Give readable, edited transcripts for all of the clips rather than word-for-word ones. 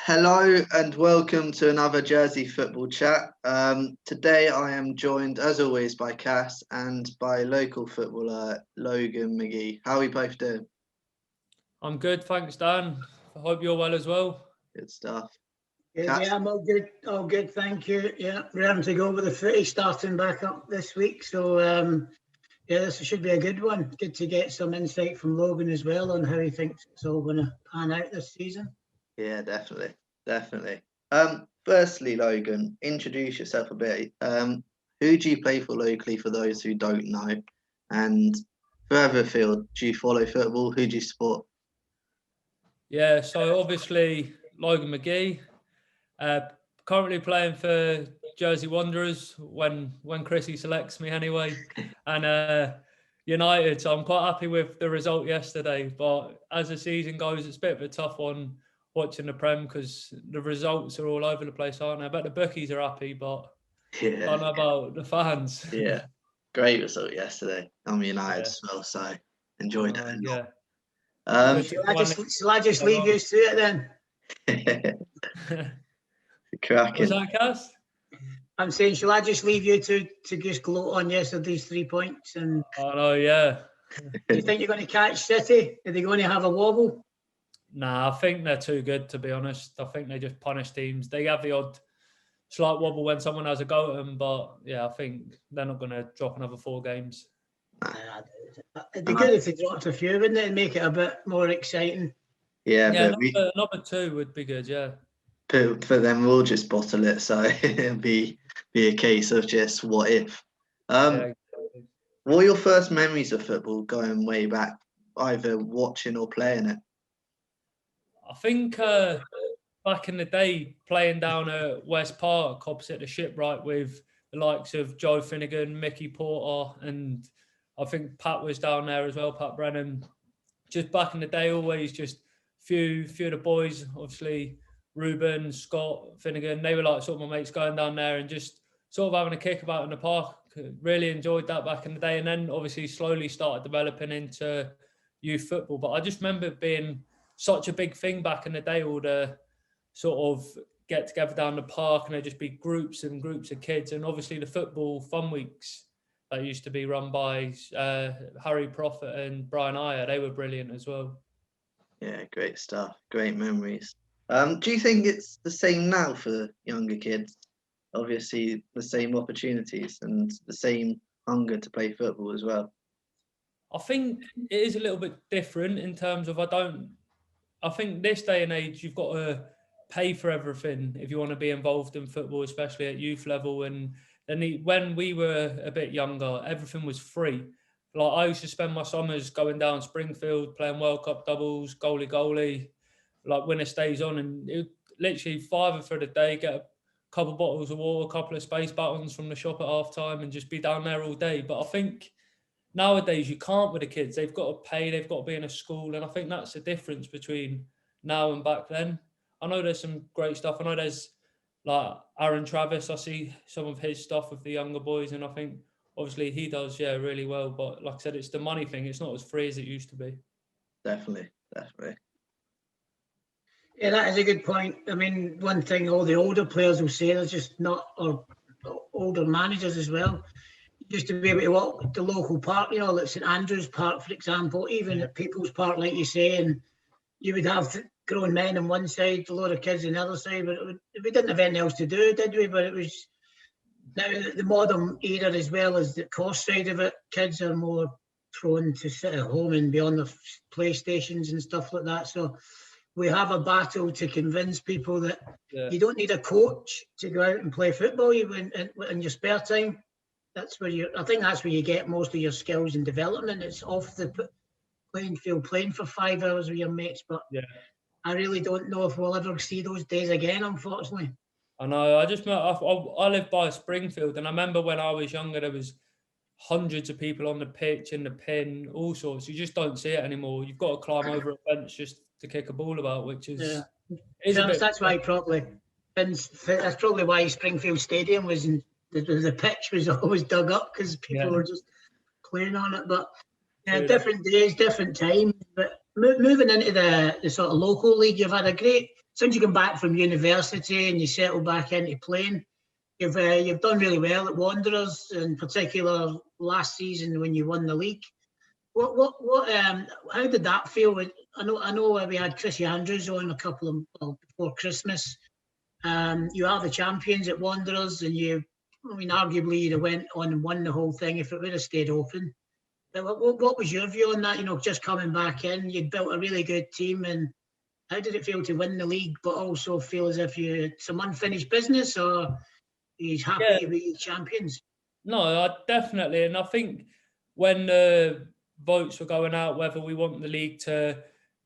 Hello and welcome to another Jersey football chat. Today I am joined, as always, by Cass and by local footballer Logan Mcghee. How are we both doing? I'm good, thanks, Dan. I hope you're well as well. Good stuff. Yeah, I'm all good, thank you. Yeah, round to go with the footy starting back up this week. So, this should be a good one. Good to get some insight from Logan as well on how he thinks it's all going to pan out this season. Yeah, definitely. Firstly, Logan, introduce yourself a bit. Who do you play for locally for those who don't know? And further afield, do you follow football? Who do you support? Yeah, so obviously Logan Mcghee, currently playing for Jersey Wanderers when Chrissy selects me anyway, and United. So I'm quite happy with the result yesterday. But as the season goes, it's a bit of a tough one watching the Prem because the results are all over the place, aren't they? I bet the bookies are happy, but I don't know about the fans. Yeah, great result yesterday. I'm United Yeah. as well, so enjoyed it a lot. Yeah. Shall I just leave you to it then? Cracking. Was that Cass? I'm saying, shall I just leave you to just gloat on yesterday's 3 points? And Oh no, yeah. do you think you're going to catch City? Are they going to have a wobble? Nah, I think they're too good, to be honest. I think they just punish teams. They have the odd slight wobble when someone has a go at them, but yeah, I think they're not going to drop another 4 games. It'd be good if they dropped a few, wouldn't it, and make it a bit more exciting? Yeah, but number 2 would be good, yeah. But then we'll just bottle it, so it'll be a case of just what if. Yeah. What are your first memories of football going way back, either watching or playing it? I think back in the day, playing down at West Park opposite the Shipwright with the likes of Joe Finnegan, Mickey Porter, and I think Pat was down there as well, Pat Brennan. Just back in the day, always just few of the boys, obviously Ruben, Scott, Finnegan, they were like sort of my mates going down there and just sort of having a kick about in the park. Really enjoyed that back in the day, and then obviously slowly started developing into youth football. But I just remember it being such a big thing back in the day, all the sort of get together down the park and there'd just be groups and groups of kids, and obviously the football fun weeks that used to be run by Harry Prophet and Brian Ayer, they were brilliant as well. Yeah, great stuff. Great memories. Do you think it's the same now for younger kids? Obviously, the same opportunities and the same hunger to play football as well. I think it is a little bit different in terms of I think this day and age, you've got to pay for everything if you want to be involved in football, especially at youth level. And then when we were a bit younger, everything was free. Like I used to spend my summers going down Springfield, playing World Cup doubles, goalie, like winner stays on, and it literally $5 for the day, get a couple of bottles of water, a couple of space buttons from the shop at half time, and just be down there all day. But I think nowadays you can't with the kids. They've got to pay, they've got to be in a school, and I think that's the difference between now and back then. I know there's some great stuff. I know there's like Aaron Travis. I see some of his stuff with the younger boys, and I think obviously he does, really well. But like I said, it's the money thing. It's not as free as it used to be. Definitely. Yeah, that is a good point. I mean, one thing all the older players will say, there's just not, or older managers as well, used to be able to walk the local park, like St Andrews Park, for example, even at People's Park, like you say, and you would have grown men on one side, a load of kids on the other side, but we didn't have anything else to do, did we? But it was now the modern era, as well as the cost side of it, kids are more prone to sit at home and be on the PlayStations and stuff like that. So we have a battle to convince people that you don't need a coach to go out and play football. You in your spare time. That's where I think that's where you get most of your skills and development. It's off the playing field, playing for 5 hours with your mates. But I really don't know if we'll ever see those days again, unfortunately. I know. I live by Springfield, and I remember when I was younger, there was hundreds of people on the pitch, in the pin, all sorts. You just don't see it anymore. You've got to climb over a fence just to kick a ball about, which is that's why that's probably why Springfield Stadium was in. The pitch was always dug up because people were just playing on it. But different days, different times. But moving into the sort of local league, you've had a great since you come back from university and you settle back into playing, you've done really well at Wanderers, in particular last season when you won the league. How did that feel? I know we had Chrissy Andrews on before Christmas. You are the champions at Wanderers, and arguably you'd have went on and won the whole thing if it would have stayed open. But what was your view on that? Just coming back in, you'd built a really good team, and how did it feel to win the league, but also feel as if you had some unfinished business, or he's happy to be champions? No, definitely. And I think when the votes were going out, whether we want the league to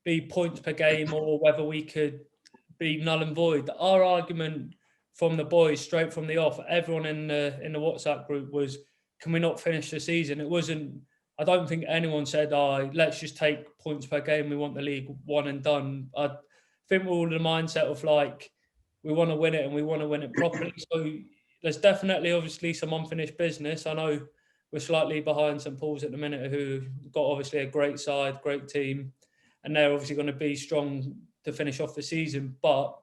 be points per game or whether we could be null and void, our argument from the boys straight from the off, everyone in the WhatsApp group was, can we not finish the season? It wasn't, I don't think anyone said, let's just take points per game, we want the league one and done. I think we're all in the mindset of like, we want to win it and we want to win it properly. So there's definitely obviously some unfinished business. I know we're slightly behind St Paul's at the minute, who got obviously a great side, great team, and they're obviously going to be strong to finish off the season. But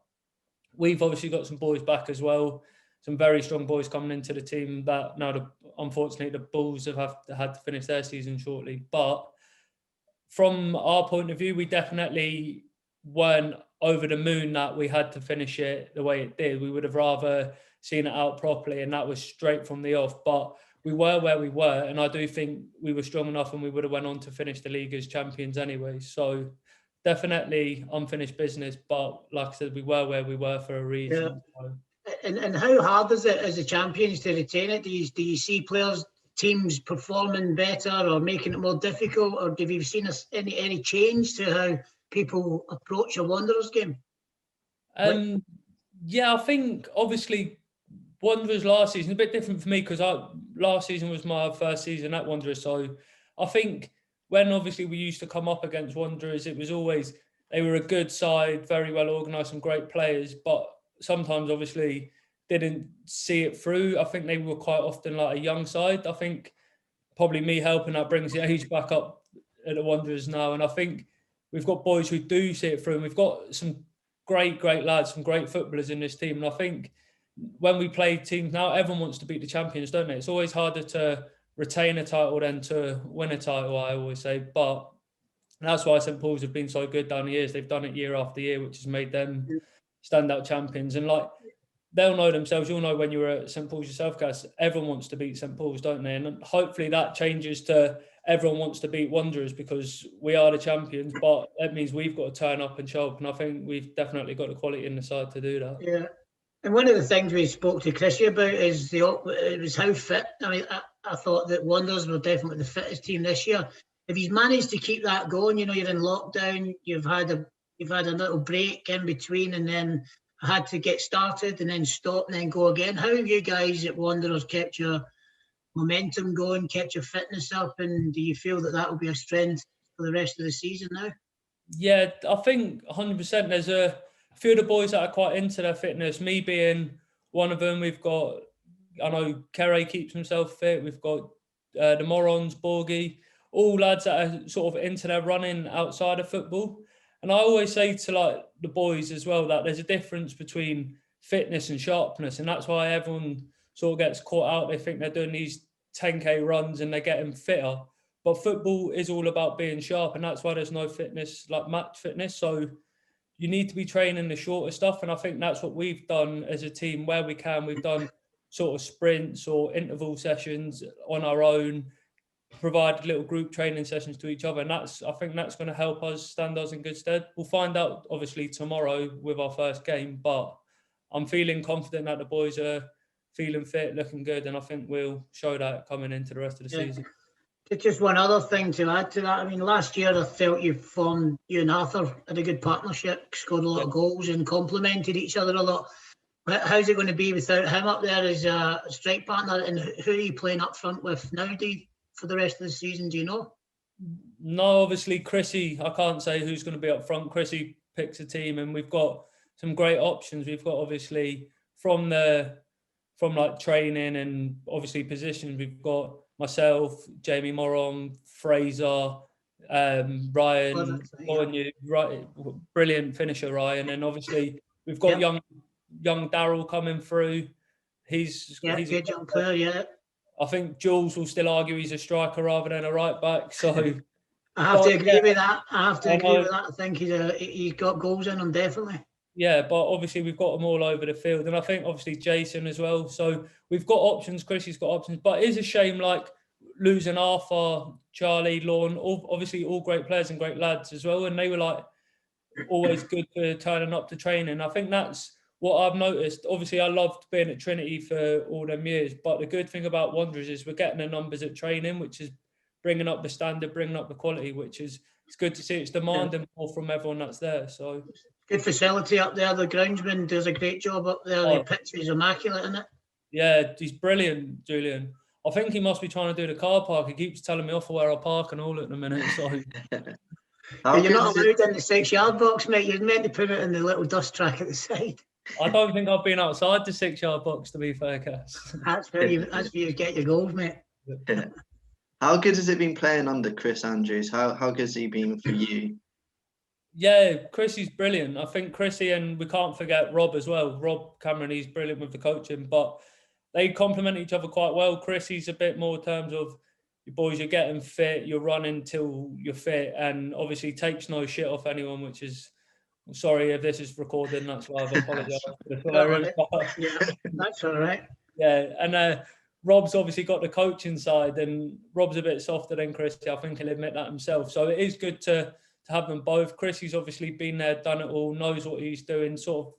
we've obviously got some boys back as well, some very strong boys coming into the team that now, unfortunately, the Bulls have had to finish their season shortly. But from our point of view, we definitely weren't over the moon that we had to finish it the way it did. We would have rather seen it out properly, and that was straight from the off. But we were where we were, and I do think we were strong enough and we would have went on to finish the league as champions anyway. So definitely unfinished business, but like I said, we were where we were for a reason. Yeah. So. And how hard is it as the champions to retain it? Do you see players, teams performing better or making it more difficult, or have you seen any change to how people approach a Wanderers game? Yeah, I think obviously Wanderers last season, a bit different for me because last season was my first season at Wanderers. So I think when obviously we used to come up against Wanderers, it was always, they were a good side, very well organised, some great players, but sometimes obviously didn't see it through. I think they were quite often like a young side. I think probably me helping that brings the age back up at the Wanderers now. And I think we've got boys who do see it through, and we've got some great lads, some great footballers in this team. And I think when we play teams now, everyone wants to beat the champions, don't they? It's always harder to retain a title than to win a title, I always say. But that's why St Paul's have been so good down the years. They've done it year after year, which has made them standout champions. And like, they'll know themselves. You'll know when you were at St Paul's yourself, guys. Everyone wants to beat St Paul's, don't they? And hopefully that changes to everyone wants to beat Wanderers, because we are the champions. But that means we've got to turn up and show up. And I think we've definitely got the quality in the side to do that. Yeah. And one of the things we spoke to Chrissy about is it was how fit. I mean, I thought that Wanderers were definitely the fittest team this year. If he's managed to keep that going, you're in lockdown, you've had a little break in between, and then had to get started and then stop and then go again. How have you guys at Wanderers kept your momentum going, kept your fitness up, and do you feel that will be a strength for the rest of the season now? Yeah, I think 100%. There's a few of the boys that are quite into their fitness, me being one of them. We've got, I know Kerry keeps himself fit. We've got the Morons, Borgie, all lads that are sort of into their running outside of football. And I always say to like the boys as well that there's a difference between fitness and sharpness. And that's why everyone sort of gets caught out. They think they're doing these 10K runs and they're getting fitter. But football is all about being sharp. And that's why there's no fitness, like match fitness. So you need to be training the shorter stuff. And I think that's what we've done as a team where we can. We've done sort of sprints or interval sessions on our own, provided little group training sessions to each other. And I think that's going to help us, stand us in good stead. We'll find out obviously tomorrow with our first game, but I'm feeling confident that the boys are feeling fit, looking good. And I think we'll show that coming into the rest of the season. Just one other thing to add to that. I mean, last year I felt you and Arthur had a good partnership, scored a lot of goals and complemented each other a lot. How's it going to be without him up there as a strike partner? And who are you playing up front with now, for the rest of the season? Do you know? No, obviously Chrissy, I can't say who's going to be up front. Chrissy picks a team, and we've got some great options. We've got obviously from like training and obviously positions, we've got myself, Jamie Moron, Fraser, Ryan, right, brilliant finisher, Ryan, and obviously we've got young Darryl coming through. He's a good young player. Yeah, I think Jules will still argue he's a striker rather than a right back. So I have to agree with that. I think he's got goals in him, definitely. Yeah, but obviously we've got them all over the field, and I think obviously Jason as well. So we've got options. Chrissy's got options, but it is a shame like losing Arthur, Charlie, Lorne, obviously all great players and great lads as well, and they were like always good for turning up to training. I think that's what I've noticed. Obviously, I loved being at Trinity for all them years, but the good thing about Wanderers is we're getting the numbers at training, which is bringing up the standard, bringing up the quality, which is it's good to see. It's demanding more from everyone that's there. So good facility up there. The groundsman does a great job up there. The pitch is immaculate, isn't it? Yeah, he's brilliant, Julian. I think he must be trying to do the car park. He keeps telling me off for where I park and all at the minute. So you're not allowed in the 6-yard box, mate. You're meant to put it in the little dust track at the side. I don't think I've been outside the 6-yard box, to be fair, Cass. That's where you get your goals, mate. How good has it been playing under Chris Andrews? How good has he been for you? Yeah, Chrissy's brilliant. I think Chrissy, and we can't forget Rob as well. Rob Cameron, he's brilliant with the coaching, but they complement each other quite well. Chrissy's a bit more in terms of you boys, you're getting fit, you're running till you're fit, and obviously takes no shit off anyone, which is, sorry if this is recorded, that's why I've apologised for the swearing. That's all right. Yeah, and Rob's obviously got the coaching side, and Rob's a bit softer than Chrissy. I think he'll admit that himself. So it is good to have them both. Chrissy's obviously been there, done it all, knows what he's doing, sort of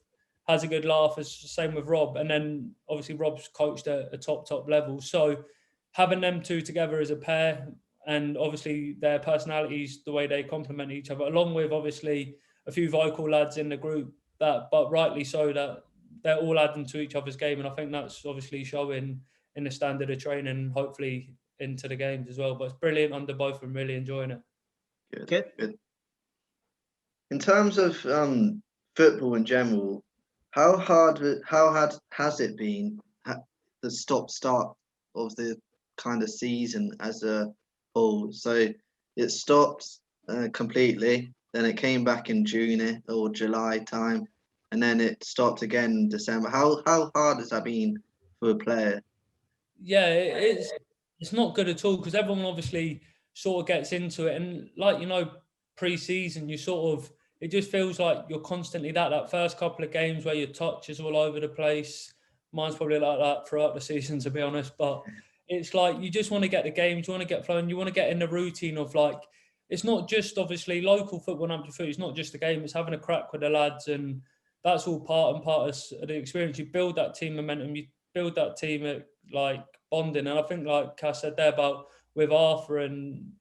has a good laugh, as same with Rob. And then obviously Rob's coached at a top level. So having them two together as a pair, and obviously their personalities, the way they complement each other, along with obviously a few vocal lads in the group, but rightly so, that they're all adding to each other's game. And I think that's obviously showing in the standard of training, hopefully into the games as well. But it's brilliant under both of them, really enjoying it. Good. In terms of football in general, how hard has it been the stop-start of the kind of season as a whole? So it stopped completely, then it came back in June or July time, and then it stopped again in December. How hard has that been for a player? Yeah, it's not good at all, because everyone obviously sort of gets into it, and like, you know, pre-season, you sort of, it just feels like you're constantly that first couple of games where your touch is all over the place. Mine's probably like that throughout the season, to be honest, but it's like you just want to get the games, you want to get flowing, you want to get in the routine of, like, it's not just obviously local football and amateur football, it's not just a game, it's having a crack with the lads, and that's all part of the experience. You build that team momentum, you build that team at like bonding, and I think like Cass said there about with Arthur and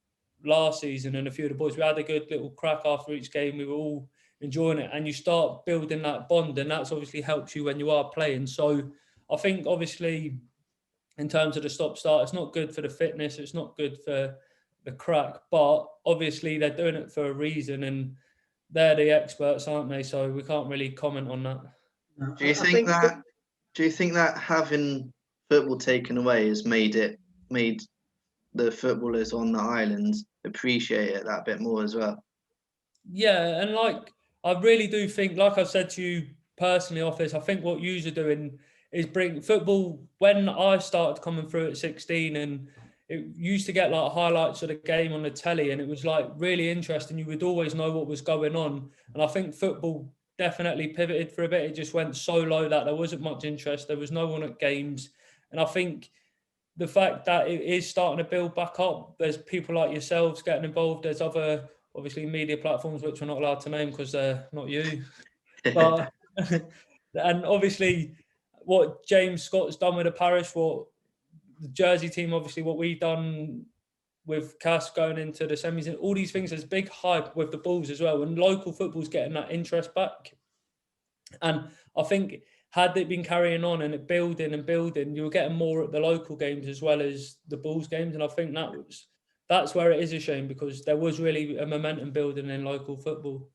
last season and a few of the boys, we had a good little crack after each game, we were all enjoying it, and you start building that bond, and that's obviously helps you when you are playing. So I think obviously in terms of the stop-start, it's not good for the fitness, it's not good for the crack, but obviously they're doing it for a reason, and they're the experts, aren't they? So we can't really comment on that. Do you think that having football taken away has made the footballers on the islands appreciate it that bit more as well? Yeah, and like I really do think, like I said to you personally off this, I think what you are doing is bring football. When I started coming through at 16, and it used to get like highlights of the game on the telly, and it was like really interesting. You would always know what was going on, and I think football definitely pivoted for a bit. It just went so low that there wasn't much interest. There was no one at games, and I think the fact that it is starting to build back up, there's people like yourselves getting involved. There's other, obviously, media platforms, which we're not allowed to name because they're not you. But, and obviously, what James Scott's done with the parish, what the Jersey team, obviously, what we've done with Cass going into the semis, and all these things, there's big hype with the Bulls as well. And local football's getting that interest back. And I think, had it been carrying on and it building, you were getting more at the local games as well as the Bulls games. And I think that's where it is a shame, because there was really a momentum building in local football.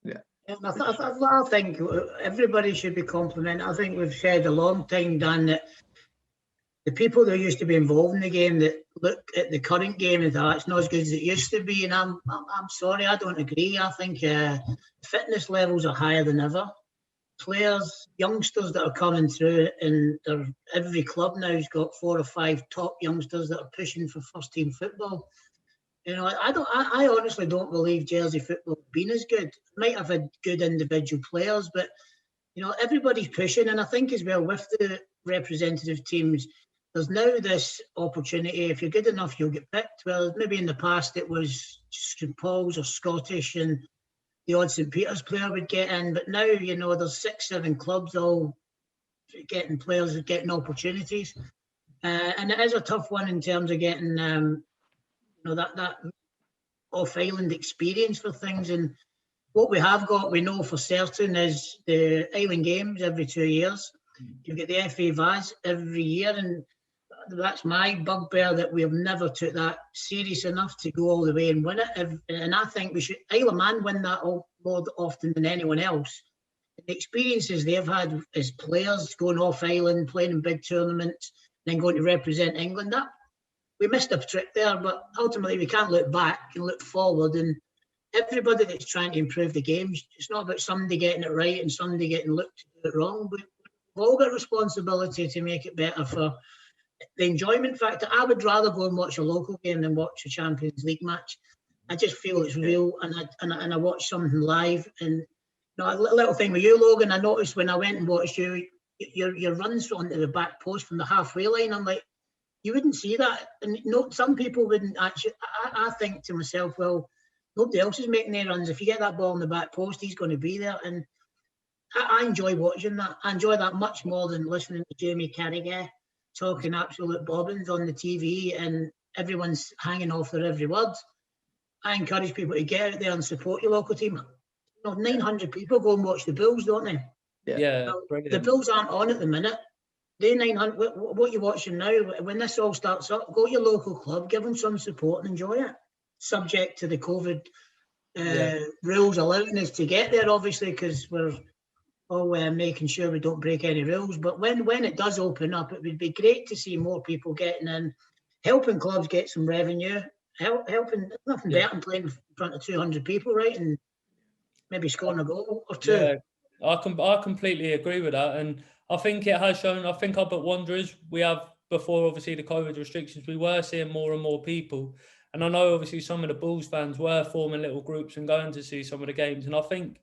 Yeah. I think everybody should be complimented. I think we've said a long time, Dan, that the people that used to be involved in the game that look at the current game and thought it's not as good as it used to be. And I'm sorry, I don't agree. I think fitness levels are higher than ever. Players, youngsters that are coming through, and every club now has got 4 or 5 top youngsters that are pushing for first team football. You know, I honestly don't believe Jersey football has been as good. It might have had good individual players, but you know, everybody's pushing, and I think as well with the representative teams, there's now this opportunity. If you're good enough, you'll get picked. Well, maybe in the past it was St Paul's or Scottish, and the odd St Peter's player would get in. But now, you know, there's 6, 7 clubs all getting players, getting opportunities, and it is a tough one in terms of getting, you know, that off-island experience for things. And what we have got, we know for certain, is the Island Games every 2 years. You get the FA Vase every year, and that's my bugbear, that we have never took that serious enough to go all the way and win it. And I think we should, Isle of Man win that more often than anyone else. The experiences they've had as players going off island, playing in big tournaments, then going to represent England, that we missed a trick there. But ultimately, we can't look back and look forward. And everybody that's trying to improve the games, it's not about somebody getting it right and somebody getting looked at it wrong. We've all got responsibility to make it better for the enjoyment factor. I would rather go and watch a local game than watch a Champions League match. I just feel it's real, and I watch something live. And you know, a little thing with you, Logan, I noticed when I went and watched your runs onto the back post from the halfway line, I'm like, you wouldn't see that. And no, some people wouldn't actually. I think to myself, well, nobody else is making any runs. If you get that ball in the back post, he's going to be there. And I enjoy watching that. I enjoy that much more than listening to Jamie Carragher talking absolute bobbins on the TV and everyone's hanging off their every word. I encourage people to get out there and support your local team. You know, 900 people go and watch the Bulls, don't they? Yeah. The Bulls aren't on at the minute. They 900. What you're watching now, when this all starts up, go to your local club, give them some support and enjoy it. Subject to the COVID rules allowing us to get there, obviously, because we're all making sure we don't break any rules. But when it does open up, it would be great to see more people getting in, helping clubs get some revenue, helping, nothing better than playing in front of 200 people, right? And maybe scoring a goal or two. Yeah, I completely agree with that. And I think it has shown, I think up at Wanderers, we have, before obviously the COVID restrictions, we were seeing more and more people. And I know obviously some of the Bulls fans were forming little groups and going to see some of the games. And I think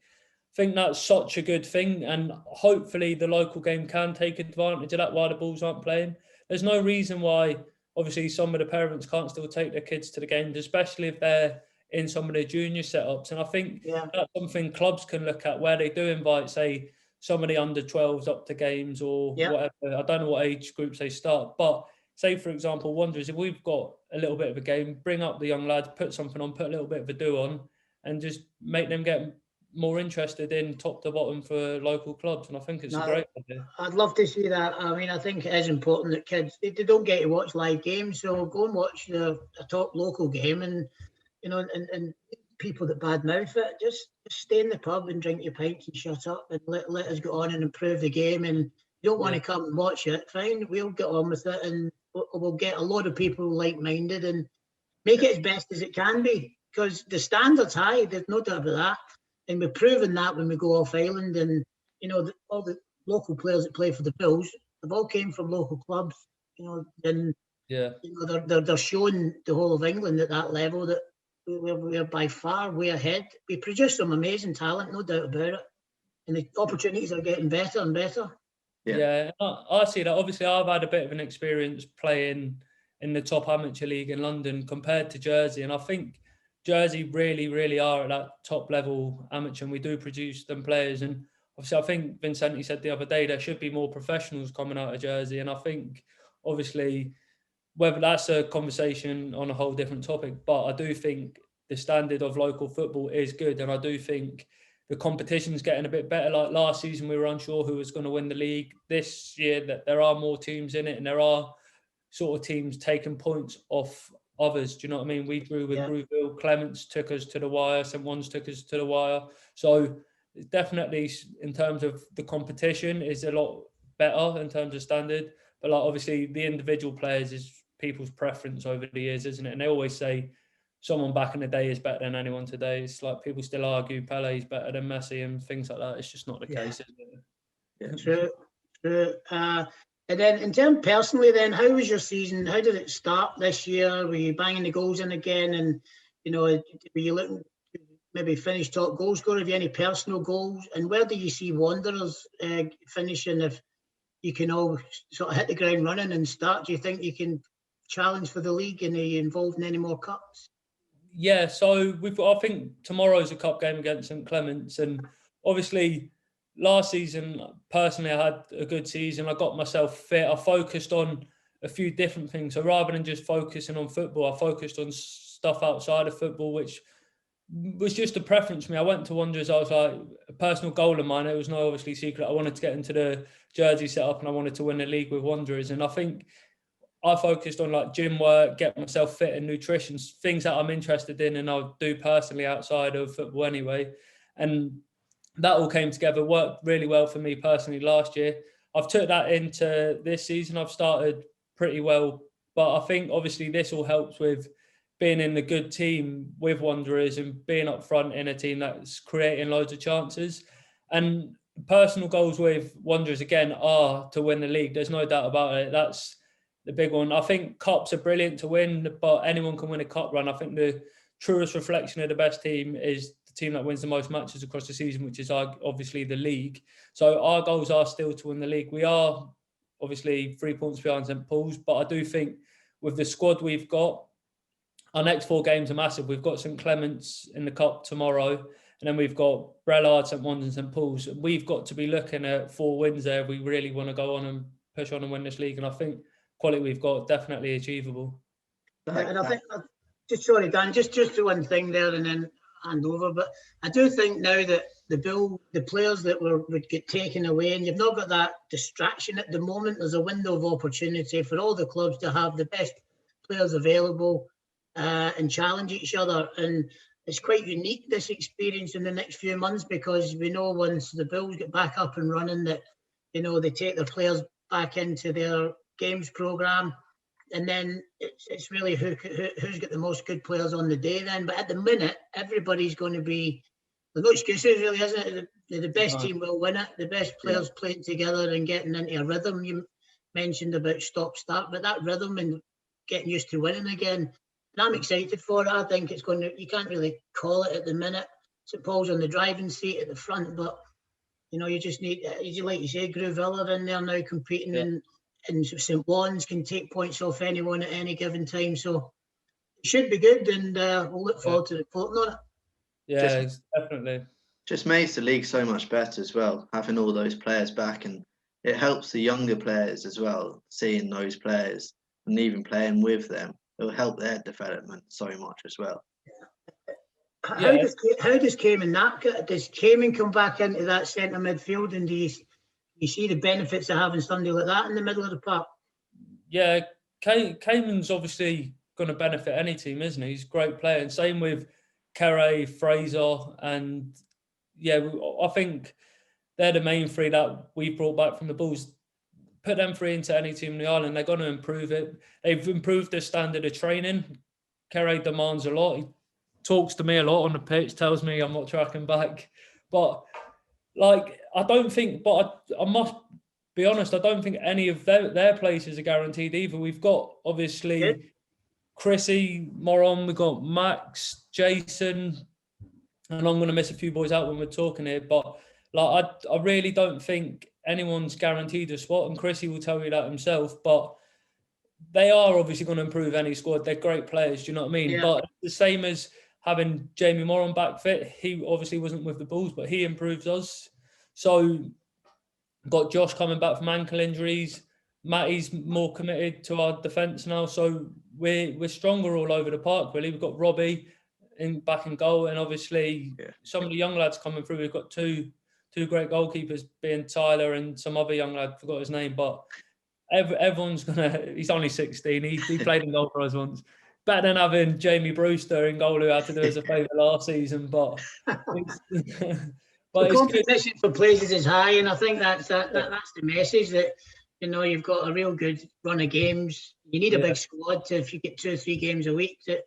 that's such a good thing, and hopefully the local game can take advantage of that while the Bulls aren't playing. There's no reason why obviously some of the parents can't still take their kids to the games, especially if they're in some of their junior setups. And I think that's something clubs can look at, where they do invite, say, some of the under 12s up to games or whatever. I don't know what age groups they start, but say, for example, Wanderers, if we've got a little bit of a game, bring up the young lads, put something on, put a little bit of a do on, and just make them get more interested in top to bottom for local clubs. And I think it's a great idea. I'd love to see that. I mean, I think it is important that kids, they don't get to watch live games, so go and watch a top local game, and you know, and people that badmouth it, just stay in the pub and drink your pints and shut up and let us go on and improve the game. And you don't want to come and watch it, fine, we'll get on with it, and we'll get a lot of people like-minded and make it as best as it can be, because the standard's high, there's no doubt about that. And we've proven that when we go off island. And you know, all the local players that play for the Bulls, they've all came from local clubs. You know, and you know, they're showing the whole of England at that level that we're by far way ahead. We produce some amazing talent, no doubt about it, and the opportunities are getting better and better. Yeah, I see that. Obviously, I've had a bit of an experience playing in the top amateur league in London compared to Jersey, and I think Jersey really, really are at that top level amateur, and we do produce them players. And obviously, I think Vincenti said the other day there should be more professionals coming out of Jersey. And I think, obviously, whether that's a conversation on a whole different topic, but I do think the standard of local football is good. And I do think the competition's getting a bit better. Like last season, we were unsure who was going to win the league. This year, that there are more teams in it, and there are sort of teams taking points off others. Do you know what I mean? We drew with Brewville, Clements took us to the wire, St. One's took us to the wire. So definitely in terms of the competition is a lot better in terms of standard. like obviously the individual players is people's preference over the years, isn't it? And they always say someone back in the day is better than anyone today. It's like people still argue Pele's better than Messi and things like that. It's just not the case, is it? Yeah. True. And then in terms personally, then how was your season? How did it start this year? Were you banging the goals in again? And were you looking to maybe finish top goal scorer? Have you any personal goals? And where do you see Wanderers finishing if you can all sort of hit the ground running and start? Do you think you can challenge for the league, and are you involved in any more cups? Yeah, so I think tomorrow's a cup game against St Clement's, and obviously last season, personally, I had a good season. I got myself fit. I focused on a few different things. So rather than just focusing on football, I focused on stuff outside of football, which was just a preference for me. I went to Wanderers. I was like, a personal goal of mine. It was no obviously secret. I wanted to get into the jersey setup and I wanted to win the league with Wanderers. And I think I focused on like gym work, get myself fit and nutrition, things that I'm interested in and I'll do personally outside of football anyway. And that all came together, worked really well for me personally last year. I've took that into this season. I've started pretty well, but I think obviously this all helps with being in the good team with Wanderers and being up front in a team that's creating loads of chances. And personal goals with Wanderers, again, are to win the league. There's no doubt about it. That's the big one. I think cups are brilliant to win, but anyone can win a cup run. I think the truest reflection of the best team is the team that wins the most matches across the season, which is obviously the league. So our goals are still to win the league. We are obviously 3 points behind St Paul's, but I do think with the squad we've got, our next 4 games are massive. We've got St Clement's in the cup tomorrow, and then we've got Brellard, St Wons and St Paul's. We've got to be looking at 4 wins there if we really want to go on and push on and win this league. And I think quality we've got definitely achievable. And I think, just sorry, Dan, just the one thing there and then hand over. But I do think now that the players that would get taken away, and you've not got that distraction at the moment. There's a window of opportunity for all the clubs to have the best players available and challenge each other. And it's quite unique, this experience in the next few months, because we know once the Bills get back up and running that, they take their players back into their games programme. And then it's really who's got the most good players on the day then. But at the minute, everybody's going to be, there's no excuses really, isn't it? The best team will win it. The best players playing together and getting into a rhythm. You mentioned about stop-start, but that rhythm and getting used to winning again. And I'm excited for it. I think it's going to, you can't really call it at the minute. St Paul's on the driving seat at the front, but, you just need, like you say, Groovilla in there now competing and St Wons can take points off anyone at any given time. So it should be good, and we'll look forward to reporting on it. Yeah, definitely. Just makes the league so much better as well, having all those players back, and it helps the younger players as well, seeing those players and even playing with them. It'll help their development so much as well. How does does Cayman come back into that centre midfield, and do you see the benefits of having somebody like that in the middle of the park? Yeah, Cayman's obviously going to benefit any team, isn't he? He's a great player. And same with Kerry, Fraser, and I think they're the main 3 that we brought back from the Bulls. Put them 3 into any team in the island, they're going to improve it. They've improved their standard of training. Kerry demands a lot. He talks to me a lot on the pitch, tells me I'm not tracking back. But I don't think, but I must be honest, I don't think any of their places are guaranteed either. We've got, obviously, Chrissy, Moron, we've got Max, Jason, and I'm going to miss a few boys out when we're talking here, but I really don't think anyone's guaranteed a spot, and Chrissy will tell you that himself, but they are obviously going to improve any squad. They're great players, do you know what I mean? Yeah. But the same as having Jamie Moron back fit, he obviously wasn't with the Bulls, but he improves us. So got Josh coming back from ankle injuries. Matty's more committed to our defence now. So we're stronger all over the park, really. We've got Robbie back in goal, and obviously some of the young lads coming through. We've got two great goalkeepers, being Tyler and some other young lad, forgot his name, but everyone's he's only 16. He played in goal for us once. Better than having Jamie Brewster in goal, who had to do us a favour last season, but the competition for places is high, and I think that's the message, that You know, you've got a real good run of games. You need a big squad to, if you get 2 or 3 games a week, that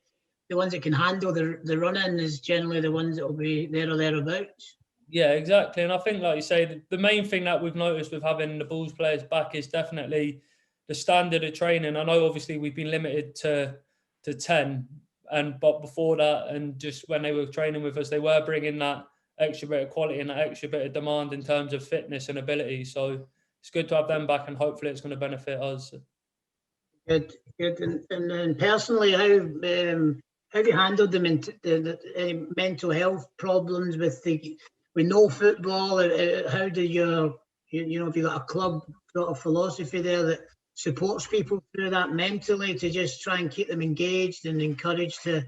the ones that can handle the run-in is generally the ones that will be there or thereabouts. Yeah, exactly. And I think, like you say, the main thing that we've noticed with having the Bulls players back is definitely the standard of training. I know obviously we've been limited to 10, but before that, and just when they were training with us, they were bringing that extra bit of quality and that extra bit of demand in terms of fitness and ability. So it's good to have them back, and hopefully it's going to benefit us. Good. And then personally, how have you handled the mental health problems with no football? How do you have you got a club sort of philosophy there that supports people through that mentally, to just try and keep them engaged and encouraged to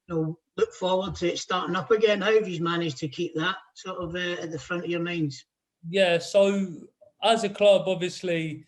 look forward to it starting up again? How have you managed to keep that sort of at the front of your minds? Yeah, so as a club, obviously,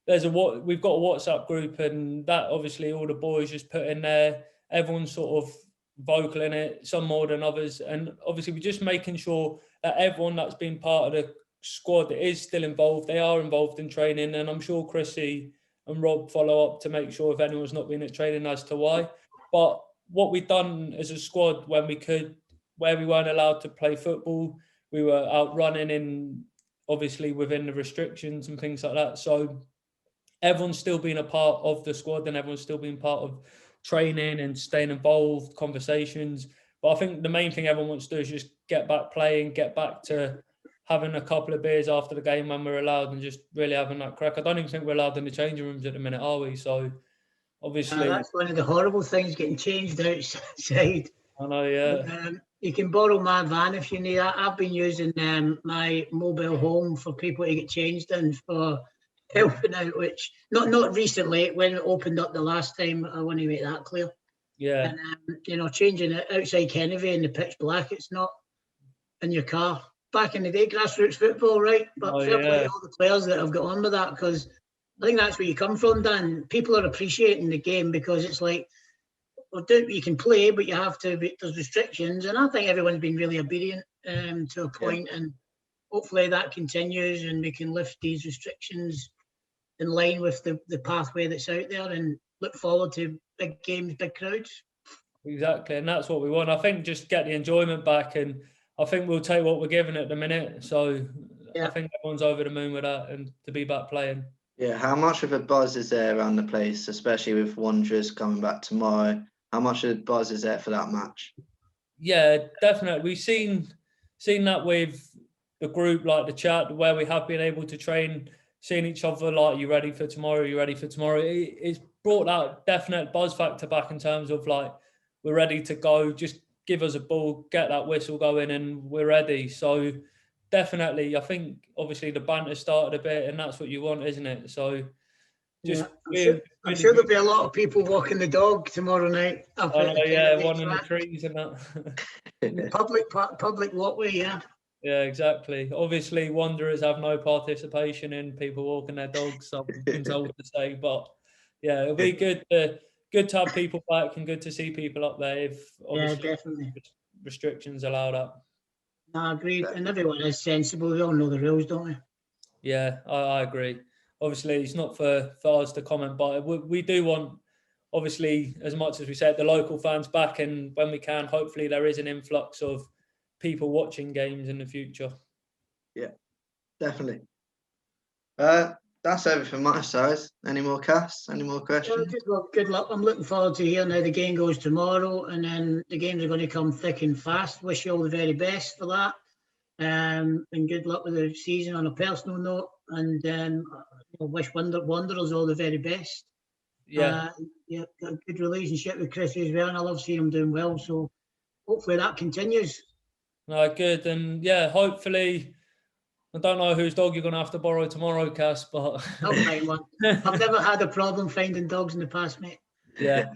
we've got a WhatsApp group, and that obviously all the boys just put in there. Everyone's sort of vocal in it, some more than others, and obviously we're just making sure that everyone that's been part of the squad is still involved. They are involved in training, and I'm sure Chrissy and Rob follow up to make sure if anyone's not been at training as to why. But what we've done as a squad when we could, where we weren't allowed to play football, we were out running in, obviously within the restrictions and things like that. So everyone's still been a part of the squad, and everyone's still been part of training and staying involved, conversations. But I think the main thing everyone wants to do is just get back playing, get back to having a couple of beers after the game when we're allowed, and just really having that crack. I don't even think we're allowed in the changing rooms at the minute, are we? So obviously, that's one of the horrible things, getting changed outside. I know, yeah. You can borrow my van if you need. I've been using my mobile home for people to get changed in, for helping out, which not recently, when it opened up the last time. I want to make that clear. Yeah. And changing it outside Kennedy in the pitch black, it's not in your car. Back in the day, grassroots football, right? But fair play to all the players that have got on with that, because I think that's where you come from, Dan. People are appreciating the game, because it's like, well, you can play, but you have to. There's restrictions, and I think everyone's been really obedient to a point, and hopefully that continues, and we can lift these restrictions in line with the pathway that's out there, and look forward to big games, big crowds. Exactly, and that's what we want. I think just get the enjoyment back, and I think we'll take what we're given at the minute. So I think everyone's over the moon with that, and to be back playing. Yeah, how much of a buzz is there around the place, especially with Wanderers coming back tomorrow? How much of a buzz is there for that match? Yeah, definitely. We've seen that with the group, like the chat, where we have been able to train, seeing each other like, you ready for tomorrow? You ready for tomorrow? It's brought that definite buzz factor back, in terms of like, we're ready to go. Just give us a ball, get that whistle going, and we're ready. So definitely, I think obviously the banter started a bit, and that's what you want, isn't it? So just I'm sure there'll be a lot of people walking the dog tomorrow night. One in the trees and that. public walkway, yeah. Yeah, exactly. Obviously, Wanderers have no participation in people walking their dogs, I've been told to say. But yeah, it'll be good to have people back, and good to see people up there, if obviously definitely restrictions allow that. No, agreed. And everyone is sensible. We all know the rules, don't we? Yeah, I agree. Obviously, it's not for us to comment, but we do want, obviously, as much as we said, the local fans back, and when we can, hopefully there is an influx of people watching games in the future. Yeah, definitely. That's everything from my side. Any more casts? Any more questions? Good luck. I'm looking forward to hearing how the game goes tomorrow, and then the games are going to come thick and fast. Wish you all the very best for that. And good luck with the season on a personal note, and wish Wanderers all the very best. Yeah. Got a good relationship with Chrissy as well, and I love seeing him doing well. So hopefully that continues. No, good, and hopefully, I don't know whose dog you're going to have to borrow tomorrow, Cass, but I'll find one. I've never had a problem finding dogs in the past, mate. Yeah,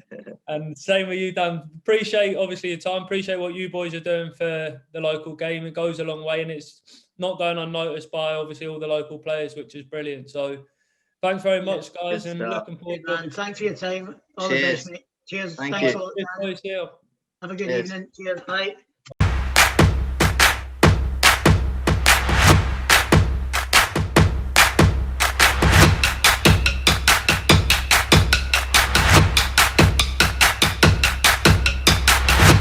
and same with you, Dan. Appreciate, obviously, your time. Appreciate what you boys are doing for the local game. It goes a long way, and it's not going unnoticed by, obviously, all the local players, which is brilliant. So thanks very much, guys, and looking forward to it. Thanks for your time. All the best, mate. Cheers. Thanks a lot. Have Have a good evening. Cheers. Bye.